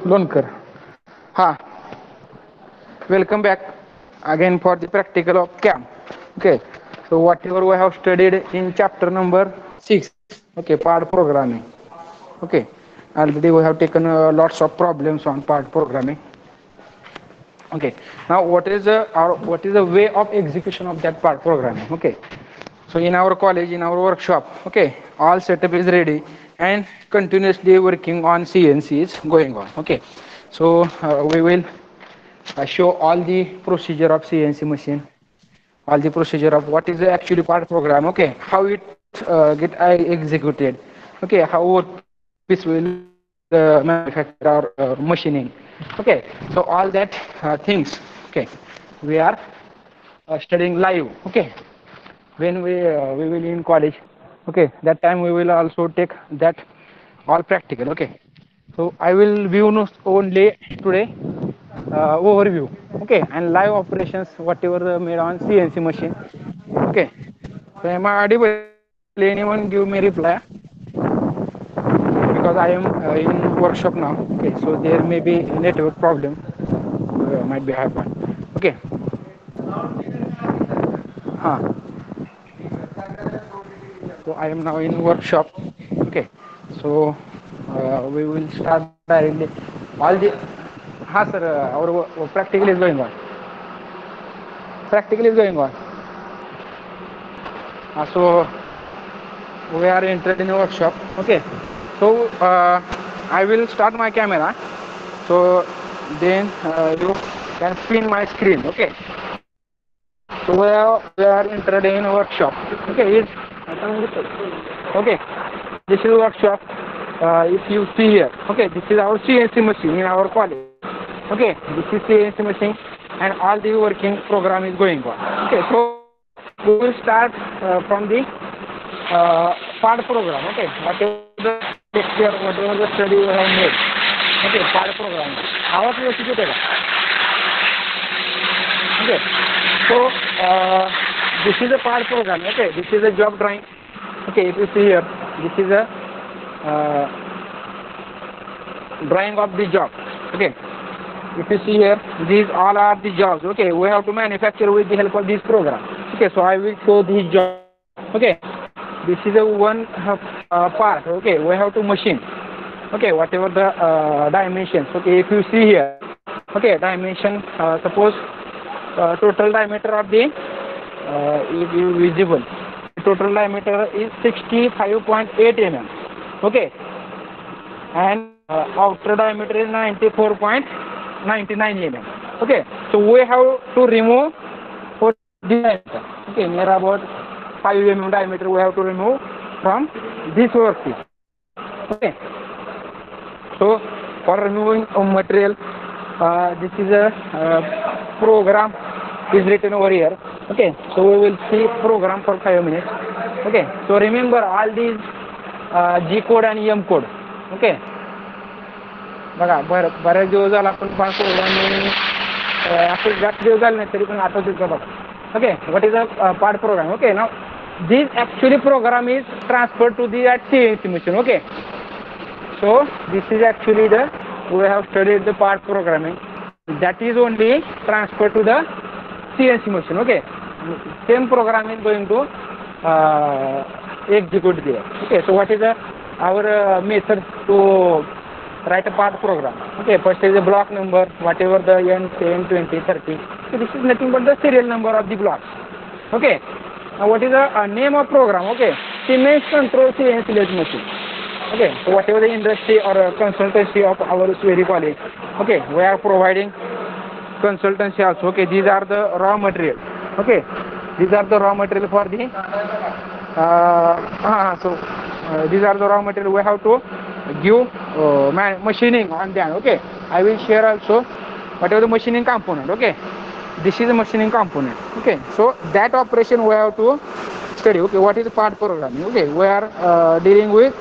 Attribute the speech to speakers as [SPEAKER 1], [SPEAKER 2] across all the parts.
[SPEAKER 1] Lonkar. Ha, welcome back again for the practical of CAM. Okay, so whatever we have studied in chapter number 6, okay, part programming. Okay, already we have taken lots of problems on part programming. Okay, now what is the way of execution of that part programming? Okay, so in our college, in our workshop, okay, all setup is ready and continuously working on CNC is going on. Okay, so we will show all the procedure of CNC machine, all the procedure of what is the actually part program, okay, how it get executed, okay, how workpiece will manufacture or machining, okay, so all that things, okay, we are studying live, okay, when we will in college, okay, that time we will also take that all practical, okay, so I will view only today overview, okay, and live operations whatever made on CNC machine, okay. So am I audible? Anyone give me reply? Because I am in workshop now, okay, so there may be network problem might be happen, okay. Huh. So I am now in workshop, okay, so we will start directly all the sir, our practical is going on, practical is going on. So we are entered in a workshop, okay, so I will start my camera, so then you can spin my screen, okay. So we are entered in a workshop, okay, okay, this is a workshop. If you see here, okay, this is our CNC machine in our college, okay, this is CNC machine and all the working program is going on, okay. So we will start from the part program, okay, whatever the lecture, whatever the study we have made, okay, part program आवाज व्यवस्थित होते का? Okay, so this is a part program, okay, this is a job drawing, okay, if you see here, this is a drawing of the job, okay, if you see here, these all are the jobs, okay, we have to manufacture with the help of this program, okay. So I will show this job, okay, this is a one part, okay, we have to machine, okay, whatever the dimensions, okay, if you see here, okay, dimension, suppose total diameter of the is visible, total diameter is 65.8 mm, okay, and outer diameter is 94.99 mm, okay. So we have to remove for this diameter, okay, near about 5 mm diameter we have to remove from this workpiece, okay. So for removing material, this is a program is written over here, okay. So we will see program for 5 minutes, okay. So remember all these G code and M code, okay. बघा बऱ्याच दिवस झाला आपण पास programming असं जास्त दिवस झाले नाही तरी पण आठवत बघा, okay. What is a part program, okay. Now this actually program is transferred to the CNC machine, okay. So this is actually the we have studied the part programming that is only transferred to the CNC machine, okay. Same program is going to execute there, okay. So what is our method to write a part program, okay. First is a block number, whatever the n 10 20 30, so this is nothing but the serial number of the blocks, okay. Now what is the name of program, okay. Siemens control CNC lathe machine, okay. So whatever the industry or consultancy of our very college, okay, we are providing consultancy also, okay. These are the raw material, okay. These are the raw material for the these are the raw material we have to give machining on them, okay. I will share also whatever the machining component, okay. This is a machining component, okay. So that operation we have to study, okay. What is part programming, okay. We are dealing with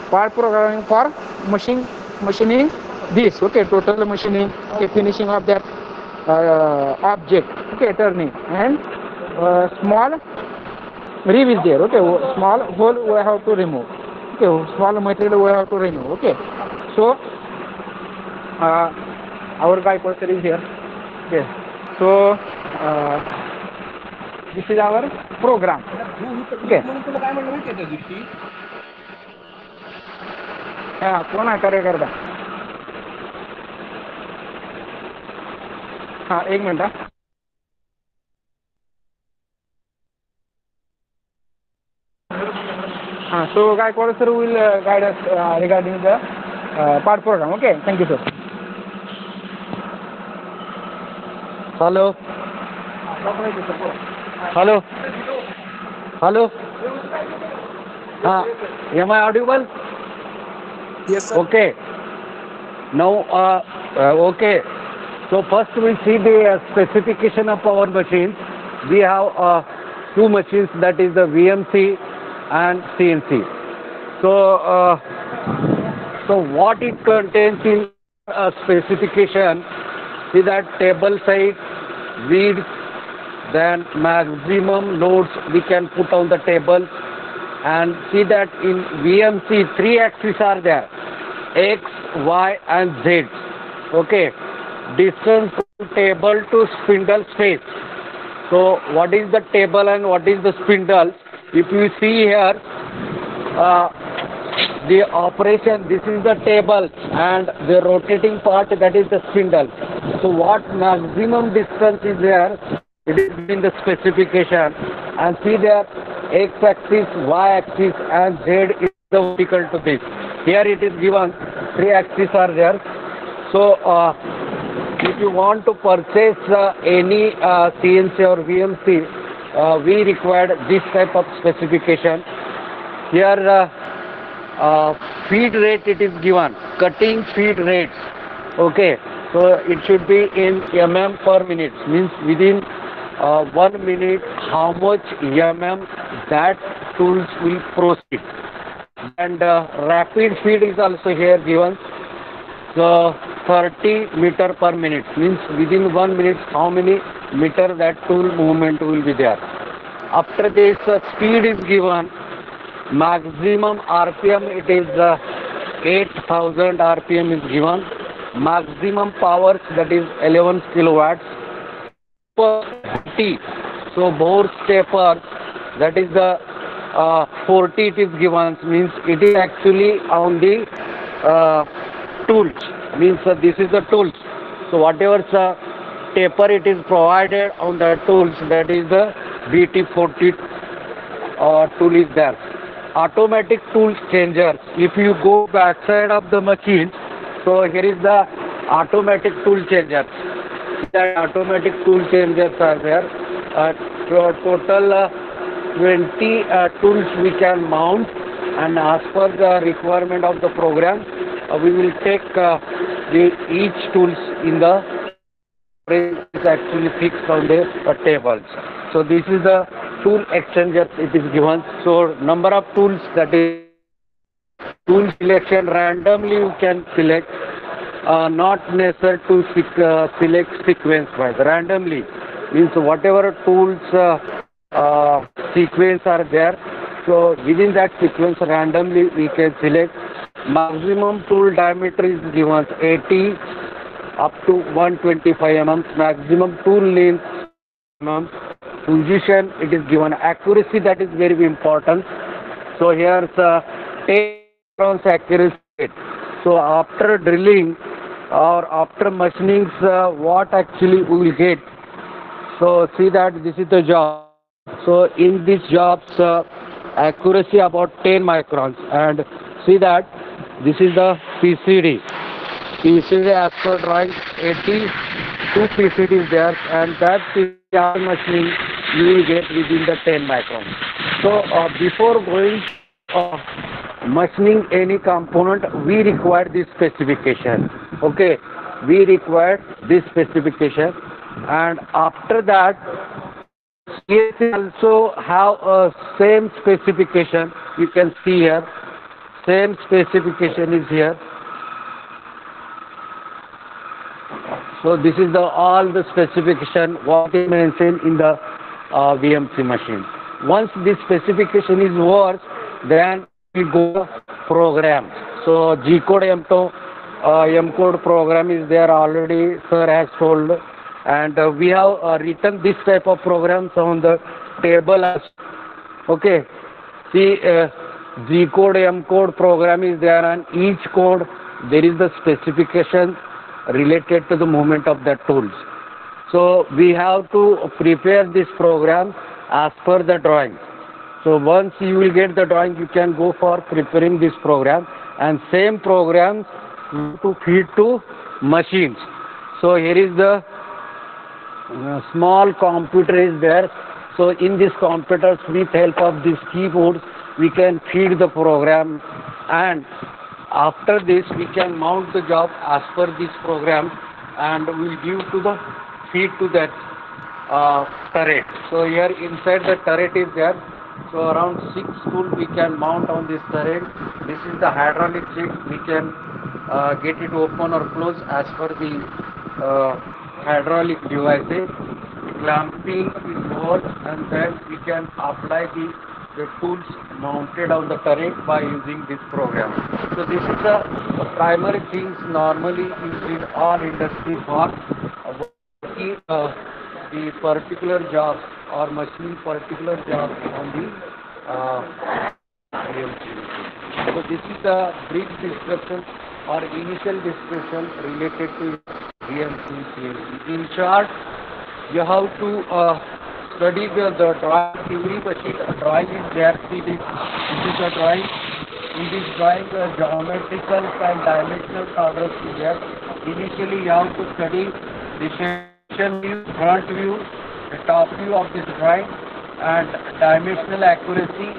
[SPEAKER 1] part programming for machining this, okay. Total machining, okay, finishing of that object, okay, turning, and small rib is there, okay. Small hole we have to remove, okay. Small material we have to remove, okay. So our guy cursor is here. Okay, so this is our program. Okay. हाँ कौन है कार्यकर्ता? हाँ एक minute हाँ so Gaikwad sir will guide us regarding the part program. Okay, thank you sir.
[SPEAKER 2] Hello. Hello. Hello. Am I audible?
[SPEAKER 3] Yes, sir.
[SPEAKER 2] Okay. Now, okay. So first we see the specification of our machines. We have two machines, that is the VMC and CNC. So what it contains in specification, see that table size, width, then maximum loads we can put on the table, and see that in VMC 3 axes are there, X, Y and Z. Okay, distance from table to spindle space. So what is the table and what is the spindle? If you see here, the operation, this is the table and the rotating part, that is the spindle. So what maximum distance is there, it is in the specification, and see there X axis, Y axis and Z is the vertical to this. Here it is given 3 axes are there. So if you want to purchase any CNC or VMC, we require this type of specification. Here feed rate it is given, cutting feed rates. Okay, so it should be in mm per minute, means within 1 minute how much mm that tools will proceed. And rapid feed is also here given. So 30 meter per minute, means within 1 minute how many meter that tool movement will be there. After this speed is given, maximum RPM it is 8000 RPM is given, maximum power that is 11 kilowatts per T. So bore stepper, that is the 40 it is given, means it is actually on the tools, means this is the tools. So whatever taper it is provided on the tools, that is the BT40 tool is there. Automatic tool changer. If you go backside of the machine, so here is the automatic tool changer. That automatic tool changers are there. Total 20 tools we can mount, and as per the requirement of the program, we will take each tools in the is actually fixed on the tables. So this is the tool exchanger it is given. So number of tools, that is tool selection, randomly you can select, not necessary to select sequence wise. Randomly means whatever tools sequence are there, so within that sequence randomly we can select. Maximum tool diameter is given 80 up to 125 mm, maximum tool length mm. Position it is given, accuracy that is very important. So here's 10 rounds accuracy. So after drilling or after machining, what actually we will get. So see that this is the job. So in this jobs accuracy about 10 microns, and see that this is the PCD. PCD as per drawing 82 PCD is there, and that PCD machining you will get within the 10 microns. So before going machining any component, we require this specification. Okay, we require this specification, and after that CNC also have a same specification. You can see here, same specification is here. So this is all the specification what is mentioned in the VMC machine. Once this specification is worked, then we go program. So G code M to M-code program is there already, sir has told, and we have written this type of programs on the table as okay. See, G code, M code program is there, and each code there is the specification related to the movement of the tools. So we have to prepare this program as per the drawing. So once you will get the drawing, you can go for preparing this program, and same programs to feed to machines. So here is the small computer is there. So in this computers, with help of these keyboards, we can feed the program, and after this we can mount the job as per this program, and we'll give to the feed to that turret. So here inside the turret is there. So around 6 tools we can mount on this turret. This is the hydraulic check. We can get it open or close as per the hydraulic devices. Clamping is what, and then we can apply the tools mounted on the turret by using this program. So this is the primary things normally used in all industries for working the particular job or machine particular job on the VMC. So this is the brief description or initial description related to VMC CNC. In short, you have to study the drawing. Every machine drawing is there. See this is the drawing. In this drawing, the geometrical and dimensional tolerance is there. Initially, you have to study the section view, front view, the top view of this drawing, and dimensional accuracy,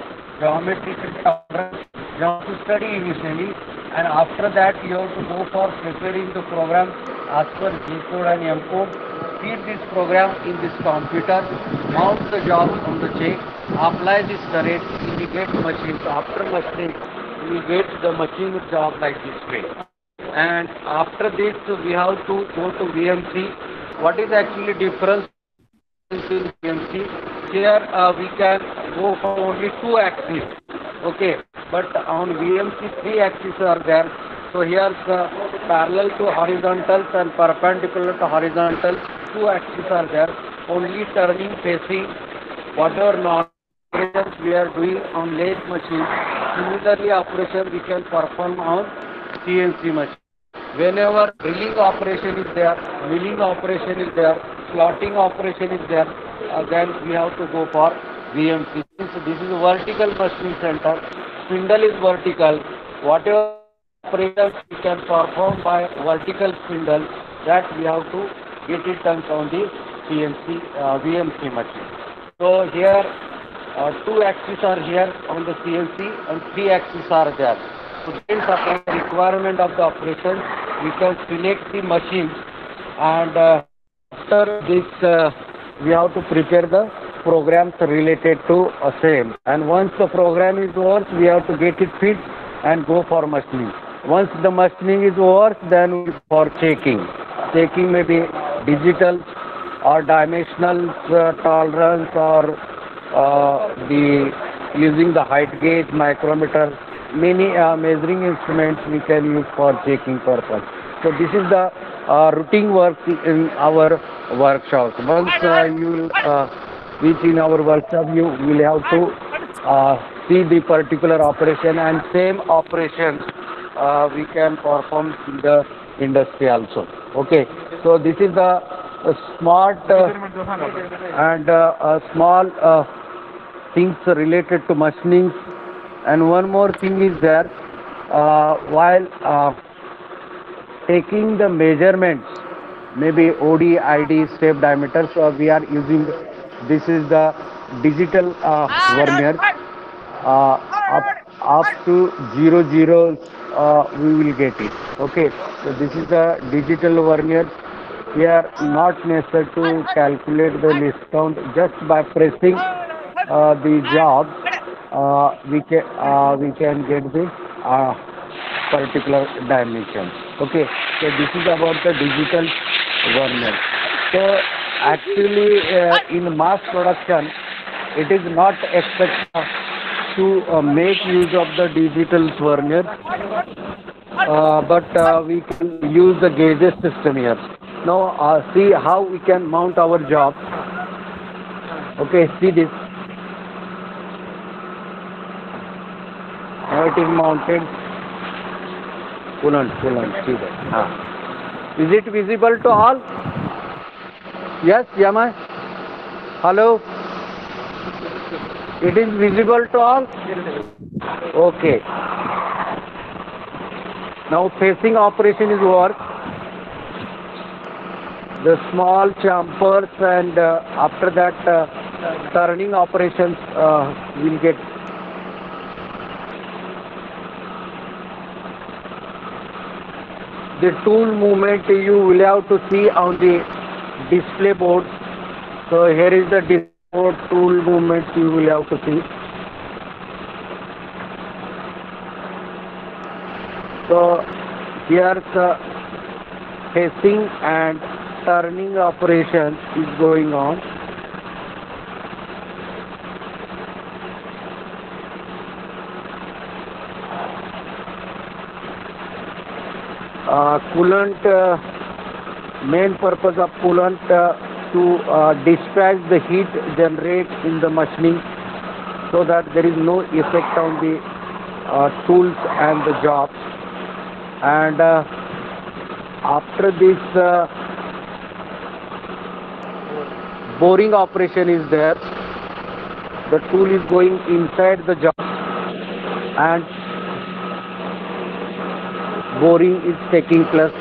[SPEAKER 2] geometrical tolerance. You have to study initially, and after that, you have to go for preparing the program as per G code and M code. Feed this program in this computer, mount the job on the check, apply this turret, indicate machine. So after machining, we get the machine job like this way. And after this, we have to go to VMC. What is actually difference in VMC? Here we can go for only 2 axes. Okay, but on VMC 3 axes are there. So here the parallel to horizontals and perpendicular to horizontals, 2 axes are there. Only turning, facing, whatever operations we are doing on lathe machine, similarly operation we can perform on CNC machine. Whenever drilling operation is there, milling operation is there, slotting operation is there, then we have to go for VMC. So this is a vertical machining center. Spindle is vertical. Whatever operations we can perform by vertical spindle, that we have to get it done on the CNC VMC machine. So here 2 axes are here on the CNC and 3 axes are there. So depends upon the requirement of the operation, we can select the machine, and after this we have to prepare the programs related to same. And once the program is over, we have to get it fit and go for machining. Once the machining is over, then we for checking. Checking may be digital or dimensional tolerance, or the using the height gauge, micrometer, many measuring instruments we can use for checking purpose. So this is the routine work in our workshops. Once you reach in our workshop, you will have to see the particular operation, and same operations we can perform in the industry also. Okay, so this is the smart and small things related to machining. And one more thing is there, while taking the measurements, maybe OD, ID, step diameters, we are using, this is the digital vernier. Up to 00 we will get it. Okay, so this is the digital vernier. Here not necessary to calculate the list count, just by pressing the job we can get the particular dimension. Okay, so this is about the digital vernier. So actually in mass production, it is not expected to make use of the digital vernier. but we can use the gauges system here. Now see how we can mount our job. Okay, see this. Now it is mounted. Coolant, see that. Is it visible to all? Yes, Yamai? Hello? It is visible to all? Okay. Now facing operation is work. The small chambers and after that turning operations will get. The tool movement you will have to see on the display board. So here is the display board tool movement you will have to see. So here the facing and turning operation is going on. Coolant, main purpose of coolant to dispatch the heat generated in the machining so that there is no effect on the tools and the job. And after this boring operation is there, the tool is going inside the job and boring is taking place.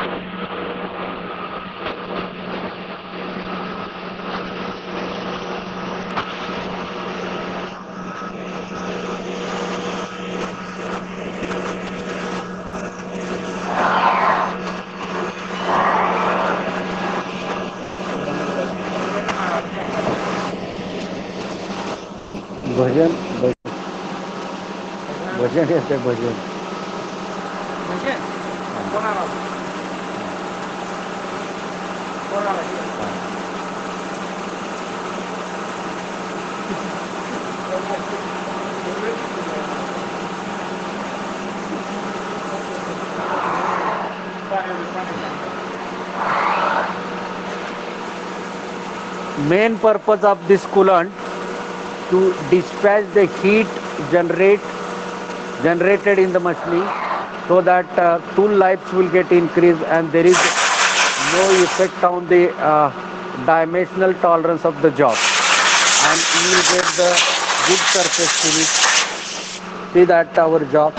[SPEAKER 2] भजन भजन येते भजन main purpose of this coolant to dispatch the heat generated in the machining so that tool lives will get increased and there is no effect on the dimensional tolerance of the job and you will get the good surface finish. See that our job.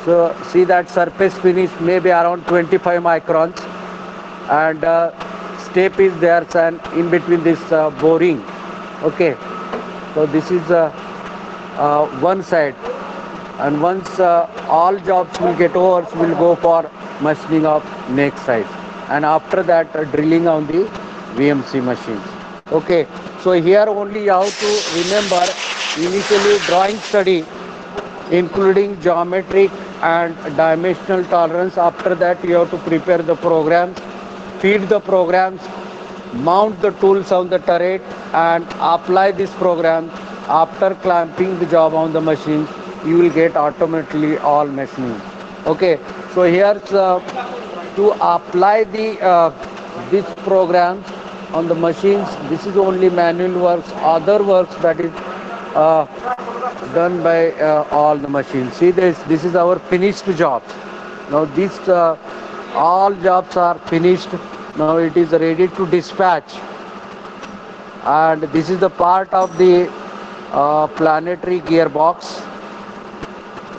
[SPEAKER 2] So see that surface finish may be around 25 microns and step is there and in between this boring. Okay, so this is one side and once all jobs will get over, we'll go for machining of next side and after that drilling on the VMC machines. Okay, so here only you have to remember initially drawing study including geometric and dimensional tolerance. After that you have to prepare the programs, feed the programs, mount the tools on the turret and apply this program. After clamping the job on the machine, you will get automatically all machining. Okay, so here to apply the this program on the machines, this is only manual works. Other works that is done by all the machines. See this is our finished job. Now these all jobs are finished. Now it is ready to dispatch and this is the part of the planetary gearbox.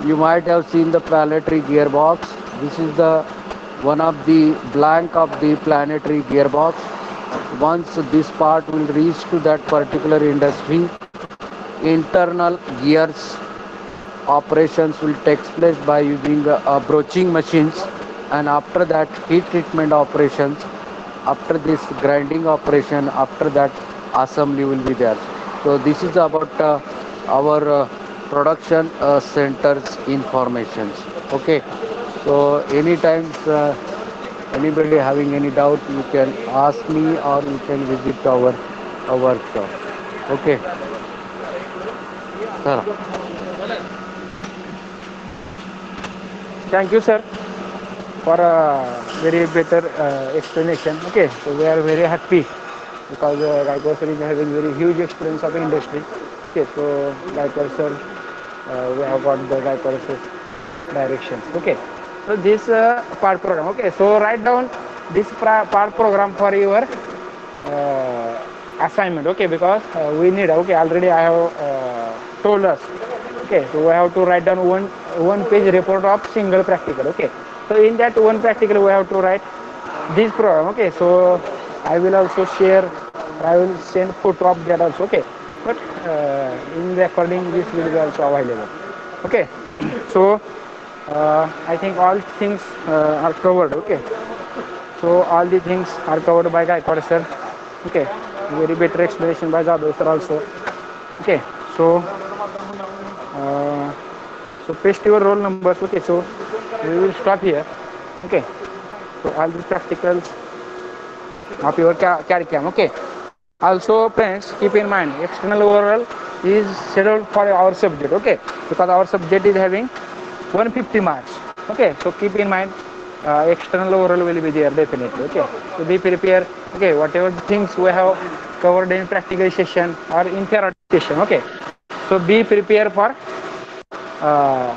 [SPEAKER 2] You might have seen the planetary gearbox. This is the one of the blank of the planetary gearbox. Once this part will reach to that particular industry, internal gears operations will take place by using broaching machines and after that heat treatment operations. After this grinding operation, after that assembly will be there. So this is about our production centers informations. Okay, so anytime anybody having any doubt, you can ask me or you can visit our workshop. Okay.
[SPEAKER 1] thank you, sir, for a very better explanation. Okay, so we are very happy because Gaikwad sir is having very huge experience of industry. Okay, so Gaikwad sir, we have got the Gaikwad sir directions. Okay, so this part program. Okay, so write down this part program for your assignment. Okay, because we need. Okay, already I have told us. Okay, so we have to write down one page report of single practical. Okay, so in that one practical we have to write this program. Okay, so I will also share. I will send photo of that also. Okay, but in recording this will be also available. Okay, so I think all things are covered. Okay, so all the things are covered by Gaikwad sir. Okay, very better explanation by Jadhav sir also. Okay, uh, so paste your roll numbers. Okay, so we will stop here. Okay, so all the practicals of your curriculum. Okay, also friends, keep in mind external oral is scheduled for our subject. Okay, because our subject is having 150 marks. Okay, so keep in mind external oral will be there definitely. Okay, so be prepared. Okay, whatever things we have covered in practical session or in theoretical session. Okay, so be prepared for uh,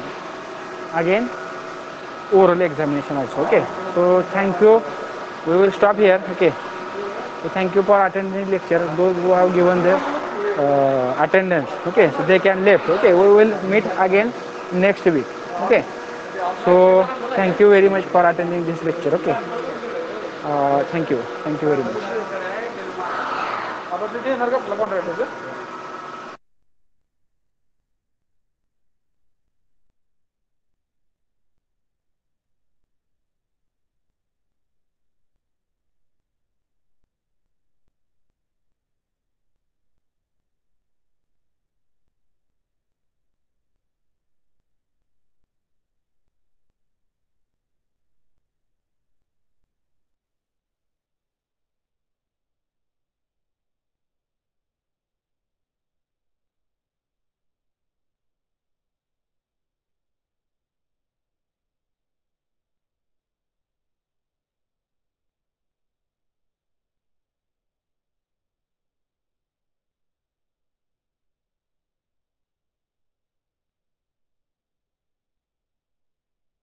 [SPEAKER 1] again oral examination also. Okay, so thank you. We will stop here. Okay, so thank you for attending lecture. Those who have given their attendance. Okay, so they can left. Okay, we will meet again next week. Okay, so thank you very much for attending this lecture. Okay, thank you very much.